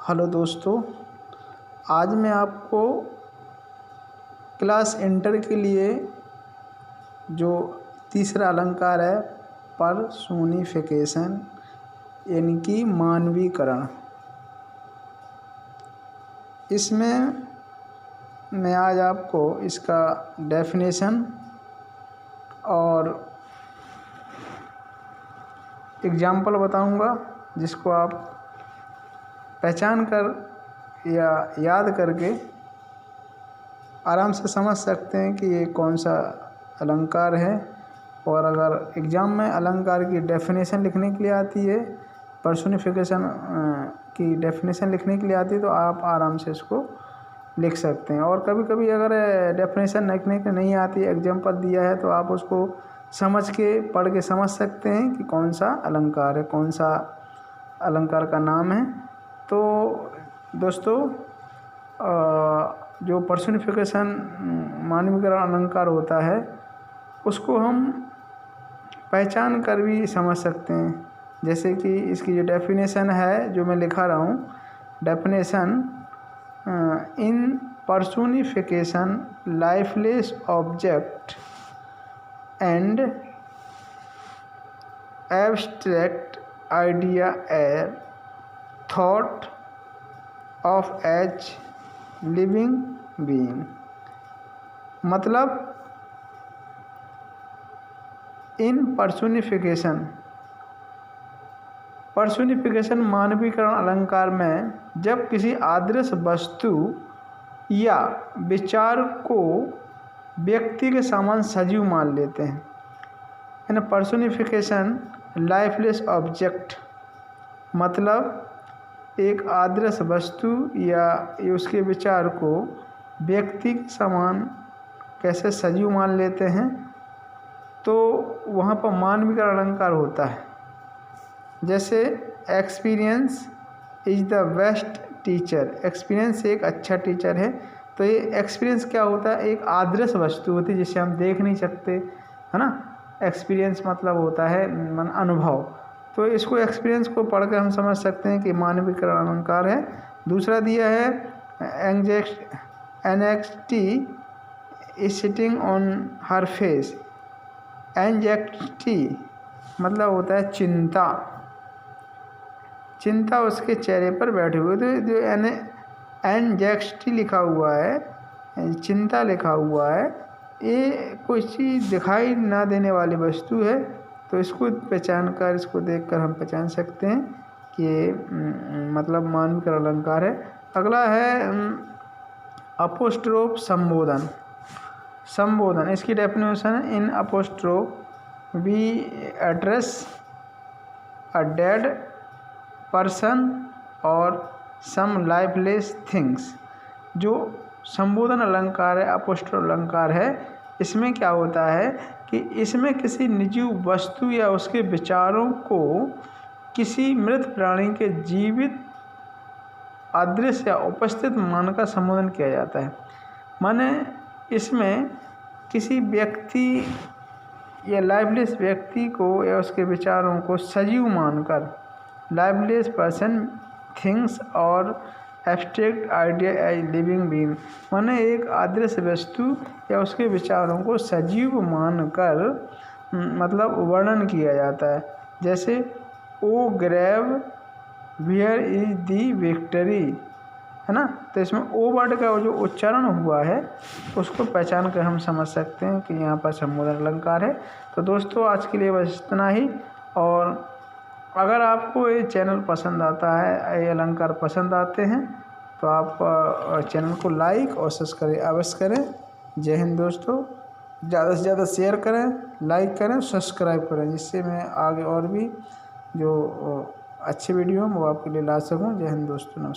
Hello दोस्तों, आज मैं आपको क्लास इंटर के लिए जो तीसरा अलंकार है पर्सोनिफिकेशन यानी कि मानवीकरण, इसमें मैं आज आपको इसका डेफिनेशन और एग्जाम्पल बताऊंगा, जिसको आप पहचान कर या याद करके आराम से समझ सकते हैं कि ये कौन सा अलंकार है। और अगर एग्ज़ाम में अलंकार की डेफिनेशन लिखने के लिए आती है, पर्सोनिफिकेशन की डेफिनेशन लिखने के लिए आती है, तो आप आराम से इसको लिख सकते हैं। और कभी कभी अगर डेफिनेशन लिखने के नहीं आती, एग्जाम्पल दिया है, तो आप उसको समझ के पढ़ के समझ सकते हैं कि कौन सा अलंकार है, कौन सा अलंकार का नाम है। तो दोस्तों, जो पर्सोनिफिकेशन मानवीकरण अलंकार होता है, उसको हम पहचान कर भी समझ सकते हैं। जैसे कि इसकी जो डेफिनेशन है, जो मैं लिखा रहा हूँ, definition in personification lifeless object and abstract idea a thought of as living being. मतलब इन पर्सोनिफिकेशन मानवीकरण अलंकार में जब किसी आदर्श वस्तु या विचार को व्यक्ति के समान सजीव मान लेते हैं। इन पर्सोनिफिकेशन लाइफलेस ऑब्जेक्ट मतलब एक आदर्श वस्तु या उसके विचार को व्यक्ति के समान कैसे सजीव मान लेते हैं, तो वहाँ पर मानवीकरण अलंकार होता है। जैसे experience is the best teacher, experience एक अच्छा टीचर है। तो ये एक्सपीरियंस क्या होता है? एक आदर्श वस्तु होती है जिसे हम देख नहीं सकते, है ना। एक्सपीरियंस मतलब होता है अनुभव। तो इसको एक्सपीरियंस को पढ़कर हम समझ सकते हैं कि मानवीकरण अलंकार है। दूसरा दिया है anxiety is sitting on her face. Anxiety मतलब होता है चिंता, चिंता उसके चेहरे पर बैठे हुए। तो जो एंग्जाइटी लिखा हुआ है, चिंता लिखा हुआ है, ये कोई चीज़ दिखाई ना देने वाली वस्तु है। तो इसको पहचान कर, इसको देखकर हम पहचान सकते हैं कि ये मतलब मानवीकरण अलंकार है। अगला है अपोस्ट्रोफ संबोधन। संबोधन, इसकी डेफिनेशन है in apostrophe we address a dead person और सम लाइफलेस थिंग्स। जो संबोधन अलंकार है, अपोस्ट्रोफ अलंकार है, इसमें क्या होता है कि इसमें किसी निजी वस्तु या उसके विचारों को किसी मृत प्राणी के जीवित अदृश्य या उपस्थित मानकर संबोधन किया जाता है। माने इसमें किसी व्यक्ति या लाइफलेस व्यक्ति को या उसके विचारों को सजीव मानकर, लाइफलेस पर्सन, थिंग्स और abstract idea as living being, माने एक अदृश्य वस्तु या उसके विचारों को सजीव मानकर मतलब वर्णन किया जाता है। जैसे O grave where is the victory, है ना। तो इसमें ओ वर्ड का जो उच्चारण हुआ है, उसको पहचान कर हम समझ सकते हैं कि यहाँ पर संबोधन अलंकार है। तो दोस्तों, आज के लिए बस इतना ही। और अगर आपको ये चैनल पसंद आता है, ये अलंकार पसंद आते हैं, तो आप चैनल को लाइक और सब्सक्राइब अवश्य करें। जय हिंद दोस्तों। ज़्यादा से ज़्यादा शेयर करें, लाइक करें, सब्सक्राइब करें, जिससे मैं आगे और भी जो अच्छे वीडियो हैं वो आपके लिए ला सकूं। जय हिंद दोस्तों, नमस्कार।